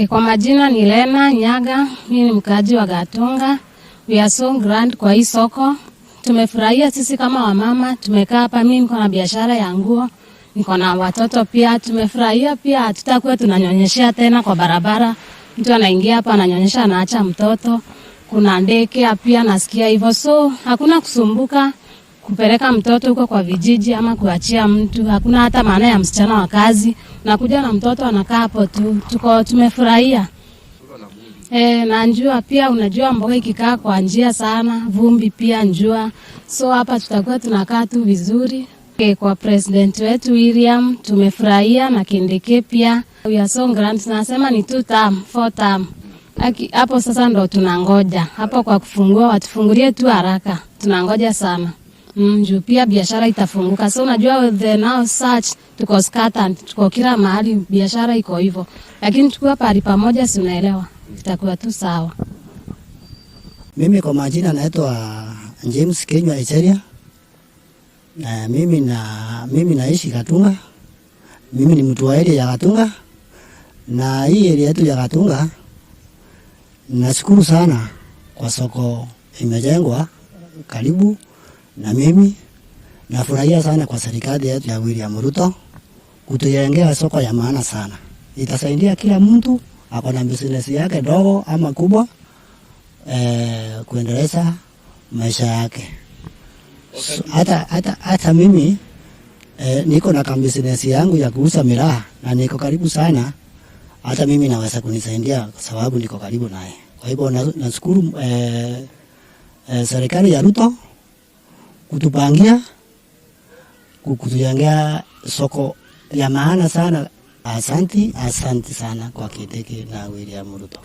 Kwa majina ni Lena Nyaga, mimi ni mkaaji wa Gatunga. We are so grand kwa hii soko. Tumefurahia sisi kama wamama, tumekaa hapa, mimi niko na biashara ya nguo, niko na watoto pia, tumefurahia pia, hatutakuwa tunanyonyeshea tena kwa barabara. Mtu anaingia hapa ananyonyesha anaacha mtoto. Kuna ndeke pia nasikia hivyo, so hakuna kusumbuka kupeleka mtoto huko kwa vijiji ama kuachia mtu. Hakuna hata maana ya msichana wa kazi. Unakuja na mtoto anakaa hapo tu. Tumefurahia. Na njua pia, unajua mboga ikikaa kwa njia sana, vumbi pia njua. So hapa tutakuwa tunakaa tu vizuri. Kwa president wetu William tumefurahia, na Kindiki pia. We are so grand. Tunasema ni 2 term, 4 term. Hapo sasa ndo tunangoja. Hapo kwa kufungua watufungulie tu haraka. Tunangoja sana. Juu pia biashara itafunguka. So unajua the now search tuko scattered, tuko kila mahali, biashara iko hivyo. Lakini tukua pahali pamoja, si unaelewa, itakuwa tu sawa. Mimi kwa majina naitwa James Kenywa Echeria. Mimi naishi Gatunga. Mimi ni mtu wa area ya Gatunga. Na hii area yetu ya Gatunga, nashukuru sana kwa soko imejengwa karibu na mimi. Nafurahia sana kwa serikali yetu ya William Ruto kutujengea soko ya maana sana. Itasaidia kila mtu ako na business yake dogo ama kubwa kuendeleza maisha yake. So, hata mimi niko na business yangu ya kuuza miraa na niko karibu sana. Hata mimi naweza kunisaidia kwa sababu niko karibu naye. Kwa hivyo nashukuru serikali ya Ruto kutupangia kutujengea soko ya maana sana. Asante sana kwa Kindiki na William Ruto.